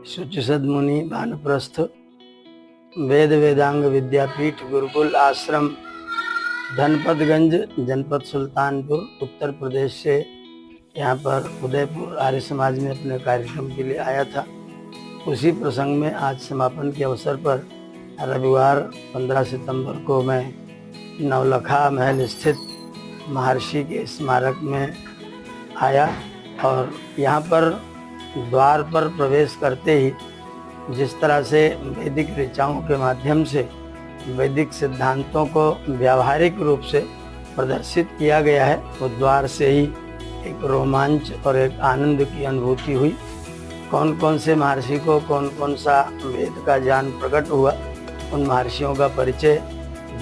शुचिसद मुनि भानप्रस्थ वेद वेदांग विद्यापीठ गुरुकुल आश्रम धनपतगंज जनपद सुल्तानपुर उत्तर प्रदेश से यहाँ पर उदयपुर आर्य समाज में अपने कार्यक्रम के लिए आया था। उसी प्रसंग में आज समापन के अवसर पर रविवार 15 सितंबर को मैं नवलखा महल स्थित महर्षि के स्मारक में आया और यहाँ पर द्वार पर प्रवेश करते ही जिस तरह से वैदिक ऋचाओं के माध्यम से वैदिक सिद्धांतों को व्यावहारिक रूप से प्रदर्शित किया गया है, वो द्वार से ही एक रोमांच और एक आनंद की अनुभूति हुई। कौन कौन से महर्षि को कौन कौन सा वेद का ज्ञान प्रकट हुआ, उन महर्षियों का परिचय।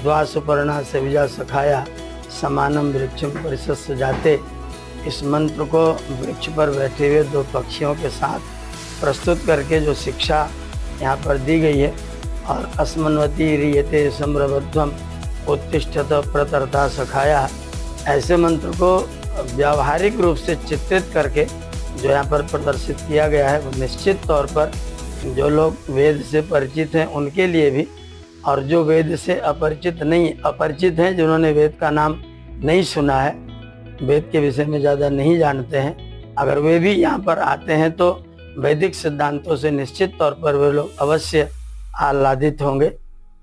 द्वा सुपर्णा सविजा सखाया समानम वृक्षम परिसस्य जाते, इस मंत्र को वृक्ष पर बैठे हुए दो पक्षियों के साथ प्रस्तुत करके जो शिक्षा यहाँ पर दी गई है, और अस्मन्वती रियते सम्रवध्वम उत्तिष्ठत प्रतरता सखाया, ऐसे मंत्र को व्यावहारिक रूप से चित्रित करके जो यहाँ पर प्रदर्शित किया गया है, वो निश्चित तौर पर जो लोग वेद से परिचित हैं उनके लिए भी, और जो वेद से अपरिचित हैं, जिन्होंने वेद का नाम नहीं सुना है, वेद के विषय में ज़्यादा नहीं जानते हैं, अगर वे भी यहाँ पर आते हैं तो वैदिक सिद्धांतों से निश्चित तौर पर वे लोग अवश्य आह्लादित होंगे।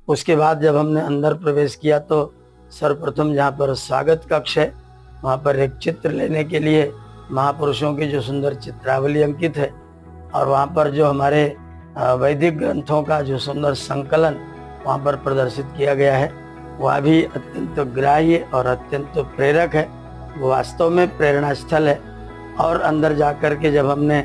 उसके बाद जब हमने अंदर प्रवेश किया तो सर्वप्रथम जहाँ पर स्वागत कक्ष है, वहाँ पर एक चित्र लेने के लिए महापुरुषों की जो सुंदर चित्रावली अंकित है, और वहाँ पर जो हमारे वैदिक ग्रंथों का जो सुंदर संकलन वहाँ पर प्रदर्शित किया गया है, वह भी अत्यंत ग्राह्य और अत्यंत प्रेरक है। वो वास्तव में प्रेरणा स्थल है। और अंदर जाकर के जब हमने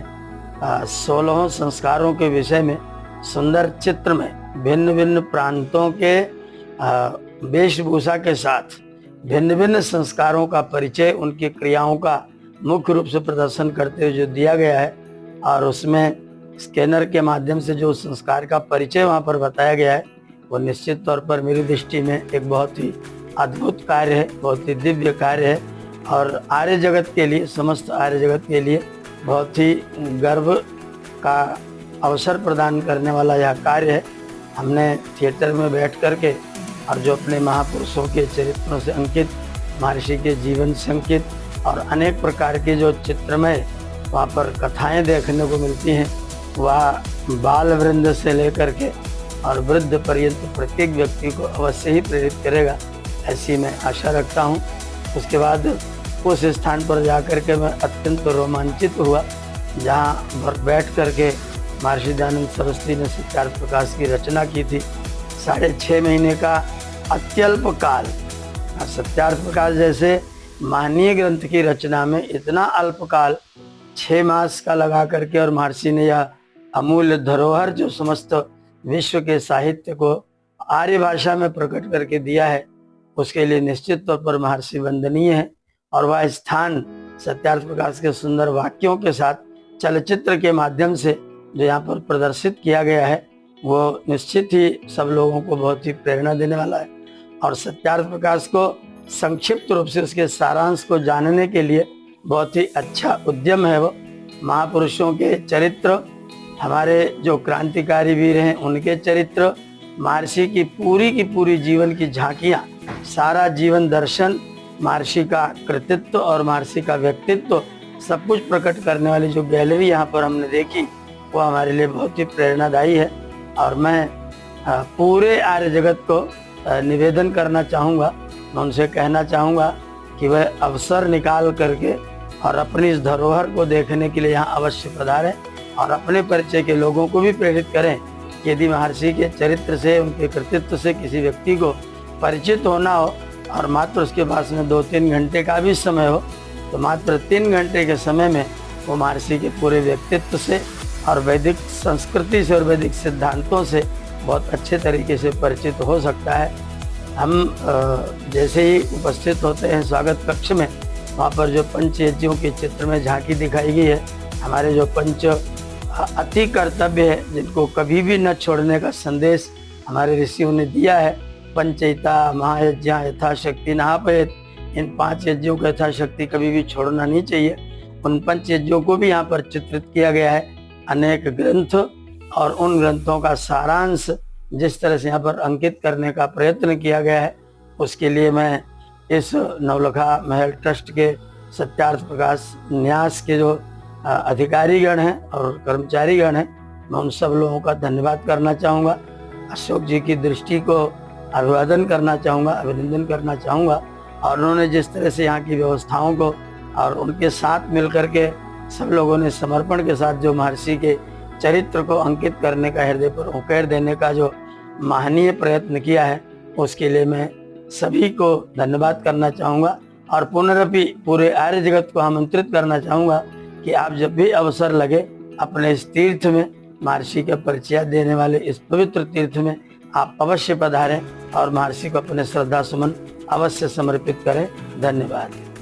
16 संस्कारों के विषय में सुंदर चित्र में भिन्न भिन्न प्रांतों के वेशभूषा के साथ भिन्न भिन्न संस्कारों का परिचय, उनकी क्रियाओं का मुख्य रूप से प्रदर्शन करते हुए जो दिया गया है, और उसमें स्कैनर के माध्यम से जो संस्कार का परिचय वहाँ पर बताया गया है, वो निश्चित तौर पर मेरी दृष्टि में एक बहुत ही अद्भुत कार्य है, बहुत ही दिव्य कार्य है, और आर्य जगत के लिए, समस्त आर्य जगत के लिए बहुत ही गर्व का अवसर प्रदान करने वाला यह कार्य है। हमने थिएटर में बैठ करके और जो अपने महापुरुषों के चरित्रों से अंकित, महर्षि के जीवन से अंकित और अनेक प्रकार के जो चित्रमय वहाँ पर कथाएं देखने को मिलती हैं, वह बाल वृंद से लेकर के और वृद्ध पर्यंत प्रत्येक व्यक्ति को अवश्य ही प्रेरित करेगा, ऐसी मैं आशा रखता हूँ। उसके बाद उस स्थान पर जाकर के मैं अत्यंत रोमांचित हुआ, जहाँ बैठ करके महर्षि दयानंद सरस्वती ने सत्यार्थ प्रकाश की रचना की थी। 6.5 महीने का अत्यल्प काल, सत्यार्थ प्रकाश जैसे महनीय ग्रंथ की रचना में इतना अल्प काल 6 मास का लगा करके, और महर्षि ने यह अमूल्य धरोहर जो समस्त विश्व के साहित्य को आर्य भाषा में प्रकट करके दिया है, उसके लिए निश्चित तौर पर महर्षि वंदनीय है। और वह स्थान सत्यार्थ प्रकाश के सुंदर वाक्यों के साथ चलचित्र के माध्यम से जो यहाँ पर प्रदर्शित किया गया है, वो निश्चित ही सब लोगों को बहुत ही प्रेरणा देने वाला है। और सत्यार्थ प्रकाश को संक्षिप्त रूप से उसके सारांश को जानने के लिए बहुत ही अच्छा उद्यम है। वो महापुरुषों के चरित्र, हमारे जो क्रांतिकारी वीर हैं उनके चरित्र, महर्षि की पूरी जीवन की झांकियाँ, सारा जीवन दर्शन, महर्षि का कृतित्व और महर्षि का व्यक्तित्व सब कुछ प्रकट करने वाली जो गैलरी यहाँ पर हमने देखी, वो हमारे लिए बहुत ही प्रेरणादायी है। और मैं पूरे आर्य जगत को निवेदन करना चाहूँगा, मैं उनसे कहना चाहूँगा कि वह अवसर निकाल करके और अपनी इस धरोहर को देखने के लिए यहाँ अवश्य पधारें, और अपने परिचय के लोगों को भी प्रेरित करें कि यदि महर्षि के चरित्र से, उनके कृतित्व से किसी व्यक्ति को परिचित होना हो, और मात्र उसके पास में 2-3 घंटे का भी समय हो, तो मात्र 3 घंटे के समय में वो महर्षि के पूरे व्यक्तित्व से और वैदिक संस्कृति से और वैदिक सिद्धांतों से बहुत अच्छे तरीके से परिचित हो सकता है। हम जैसे ही उपस्थित होते हैं स्वागत कक्ष में, वहाँ पर जो पंच यज्ञों के चित्र में झांकी दिखाई गई है, हमारे जो पंच अति कर्तव्य है, जिनको कभी भी न छोड़ने का संदेश हमारे ऋषियों ने दिया है। पंचयिता महायज्ञ यथाशक्ति नहापयत, इन 5 यज्ञों को यथाशक्ति कभी भी छोड़ना नहीं चाहिए। उन 5 यज्ञों को भी यहाँ पर चित्रित किया गया है। अनेक ग्रंथ और उन ग्रंथों का सारांश जिस तरह से यहाँ पर अंकित करने का प्रयत्न किया गया है, उसके लिए मैं इस नवलखा महल ट्रस्ट के सत्यार्थ प्रकाश न्यास के जो अधिकारीगण हैं और कर्मचारीगण हैं, मैं उन सब लोगों का धन्यवाद करना चाहूँगा। अशोक जी की दृष्टि को अभिवादन करना चाहूँगा, अभिनंदन करना चाहूँगा। और उन्होंने जिस तरह से यहाँ की व्यवस्थाओं को और उनके साथ मिलकर के सब लोगों ने समर्पण के साथ जो महर्षि के चरित्र को अंकित करने का, हृदय पर उकेर देने का जो महनीय प्रयत्न किया है, उसके लिए मैं सभी को धन्यवाद करना चाहूँगा। और पुनरपि पूरे आर्य जगत को आमंत्रित करना चाहूँगा कि आप जब भी अवसर लगे अपने इस तीर्थ में, महर्षि का परिचय देने वाले इस पवित्र तीर्थ में आप अवश्य पधारें और महर्षि को अपने श्रद्धा सुमन अवश्य समर्पित करें। धन्यवाद।